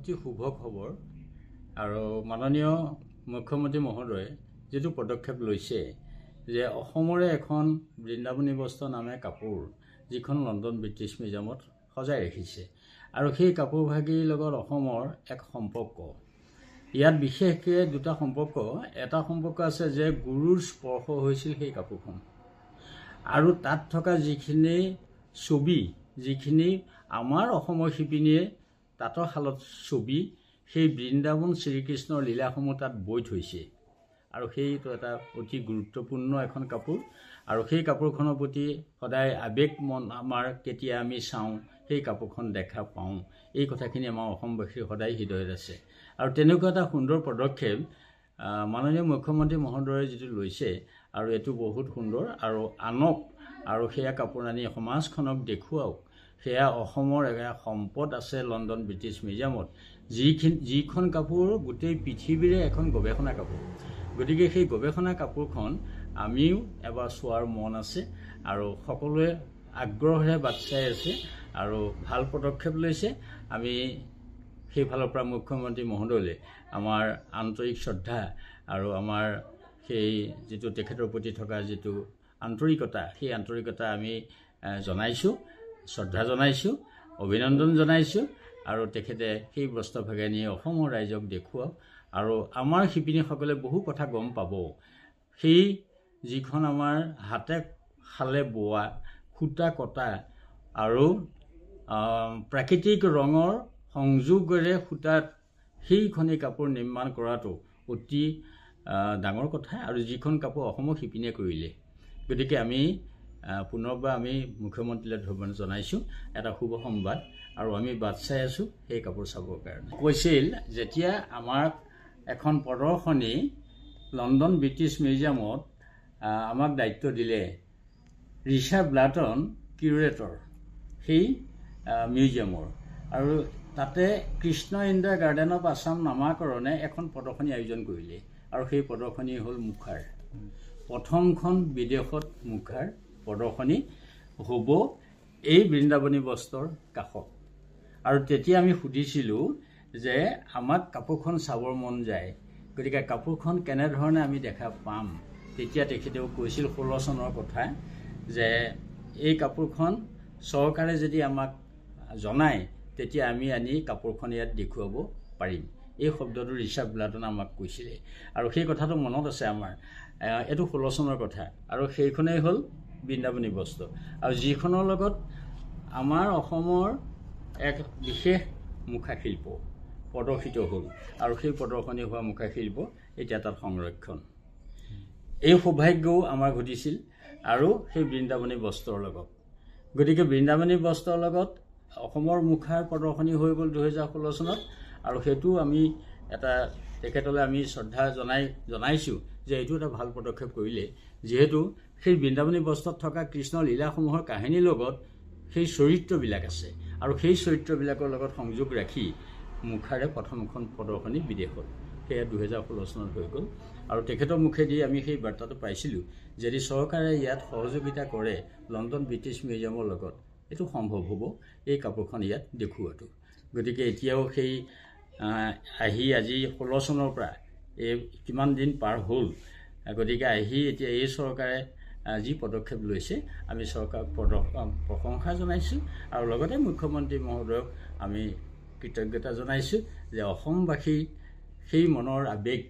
অতি শুভ খবৰ আৰু মাননীয় মুখ্যমন্ত্ৰী মহোদয়ে যেটো পদক্ষেপ লৈছে যে অসমৰে এখন বৃন্দাবনী বস্ত্ৰ নামে কাপোৰ যিখন লণ্ডন ব্ৰিটিছ মিউজিয়ামত সজাই ৰাখিছে আৰু সেই কাপোৰভাগীৰ লগত অসমৰ এক সম্পৰ্ক ইয়াত বিশেষকৈ দুটা সম্পৰ্ক এটা সম্পৰ্ক আছে যে গুৰুৰ স্পৰ্শ হৈছিল সেই কাপোৰখন আৰু তাত থকা যিখিনি ছবি যিখিনি আমাৰ অসমৰ শিপিনীয়ে তাঁতৰ শালত ছবি সেই বৃন্দাবন শ্ৰীকৃষ্ণৰ লীলাসমূহ তাত বৈ থৈছে আৰু সেইটো এটা অতি গুৰুত্বপূৰ্ণ এখন কাপোৰ আৰু সেই কাপোৰখনৰ প্ৰতি সদায় আবেগ মন আমাৰ কেতিয়া আমি চাওঁ সেই কাপোৰখন দেখা পাওঁ এই কথাখিনি আমাৰ অসমবাসীৰ সদায় হৃদয়ত আছে আৰু তেনেকুৱা এটা সুন্দৰ পদক্ষেপ মাননীয় মুখ্যমন্ত্ৰী মহোদয়ে যেটো লৈছে আৰু এটো বহুত সুন্দৰ আৰু আনক আৰু সেয়া কাপোৰ আনি সমাজখনক দেখুৱাওক সেয়া অসমৰ এক সম্পদ আছে লণ্ডন ব্ৰিটিছ মিউজিয়ামত যিখন কাপোৰ গোটেই পৃথিৱীৰে এখন গৱেষণা কাপোৰ গতিকে সেই গৱেষণা কাপোৰখন আমিও এবাৰ চোৱাৰ মন আছে আৰু সকলোৱে আগ্ৰহেৰে বাট চাই আছে আৰু ভাল পদক্ষেপ লৈছে আমি সেইফালৰ পৰা মুখ্যমন্ত্ৰী মহোদয়লৈ আমাৰ আন্তৰিক শ্ৰদ্ধা আৰু আমাৰ সেই যেটো তেখেতৰ প্ৰতি থকা যেটো আন্তৰিকতা সেই আন্তৰিকতা আমি জনাইছোঁ শ্ৰদ্ধা জনাইছোঁ অভিনন্দন জনাইছোঁ আৰু তেখেতে সেই বস্ত্ৰভাগে নি অসমৰ ৰাইজক দেখুৱাওক আৰু আমাৰ শিপিনীসকলে বহু কথা গম পাব সেই যিখন আমাৰ হাতে শালে বোৱা সূতা কটা আৰু প্ৰাকৃতিক ৰঙৰ সংযোগেৰে সূতাত সেইখনি কাপোৰ নিৰ্মাণ কৰাটো অতি ডাঙৰ কথা আৰু যিখন কাপোৰ অসমৰ শিপিনীয়ে কৰিলে গতিকে আমি পুনৰবাৰ আমি মুখ্যমন্ত্ৰীলৈ ধন্যবাদ জনাইছোঁ এটা শুভ সংবাদ আৰু আমি বাট চাই আছোঁ সেই কাপোৰ চাবৰ কাৰণে কৈছিল যেতিয়া আমাৰ এখন প্ৰদৰ্শনী লণ্ডন ব্ৰিটিছ মিউজিয়ামত আমাক দায়িত্ব দিলে ৰিচাৰ্ড ব্লাটন কিউৰেটৰ সেই মিউজিয়ামৰ আৰু তাতে Krishna in the garden of Assam নামাকৰণে এখন প্ৰদৰ্শনী আয়োজন কৰিলে আৰু সেই প্ৰদৰ্শনী হ'ল মুখাৰ প্ৰথমখন বিদেশত মুখাৰ প্ৰদৰ্শনী হ'ব এই বৃন্দাবনী বস্ত্ৰৰ কাষত আৰু তেতিয়া আমি সুধিছিলোঁ যে আমাক কাপোৰখন চাবৰ মন যায় গতিকে কাপোৰখন কেনেধৰণে আমি দেখা পাম তেতিয়া তেখেতেও কৈছিল 16 চনৰ কথা যে এই কাপোৰখন চৰকাৰে যদি আমাক জনায় তেতিয়া আমি আনি কাপোৰখন ইয়াত দেখুৱাব পাৰিম এই শব্দটো ৰিচাৰ্ড ব্লাটন আমাক কৈছিলে আৰু সেই কথাটো মনত আছে আমাৰ এটো 16 চনৰ কথা আৰু সেইখনেই হ'ল বৃন্দাবনী বস্ত্ৰ আৰু যিখনৰ লগত আমাৰ অসমৰ এক বিশেষ মুখা শিল্প প্ৰদৰ্শিত হ'ল আৰু সেই প্ৰদৰ্শনী হোৱা মুখা শিল্প এতিয়া তাত সংৰক্ষণ এই সৌভাগ্যও আমাৰ ঘটিছিল আৰু সেই বৃন্দাবনী বস্ত্ৰৰ লগত গতিকে বৃন্দাবনী বস্ত্ৰৰ লগত অসমৰ মুখাৰ প্ৰদৰ্শনী হৈ গ'ল 2016 চনত আৰু সেইটো আমি এটা তেখেতলৈ আমি শ্ৰদ্ধা জনাইছোঁ যে এইটো এটা ভাল পদক্ষেপ কৰিলে যেহেতু সেই বৃন্দাবনী বস্ত্ৰত থকা কৃষ্ণ লীলাসমূহৰ কাহিনীৰ লগত সেই চৰিত্ৰবিলাক আছে আৰু সেই চৰিত্ৰবিলাকৰ লগত সংযোগ ৰাখি মুখাৰে প্ৰথমখন প্ৰদৰ্শনী বিদেশত সেয়া 2016 চনত হৈ গ'ল আৰু তেখেতৰ মুখেদি আমি সেই বাৰ্তাটো পাইছিলোঁ যদি চৰকাৰে ইয়াত সহযোগিতা কৰে লণ্ডন ব্ৰিটিছ মিউজিয়ামৰ লগত এইটো সম্ভৱ হ'ব এই কাপোৰখন ইয়াত দেখুওৱাটো গতিকে এতিয়াও সেই আহি আজি 16 চনৰ পৰা এই কিমান দিন পাৰ হ'ল গতিকে আহি এতিয়া এই চৰকাৰে যি পদক্ষেপ লৈছে আমি চৰকাৰক প্ৰশংসা জনাইছোঁ আৰু লগতে মুখ্যমন্ত্ৰী মহোদয়ক আমি কৃতজ্ঞতা জনাইছোঁ যে অসমবাসী সেই মনৰ আবেগ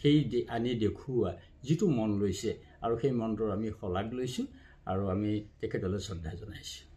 সেই আনি দেখুওৱা যিটো মন লৈছে আৰু সেই মনটোৰ আমি শলাগ লৈছোঁ আৰু আমি তেখেতলৈ শ্ৰদ্ধা জনাইছোঁ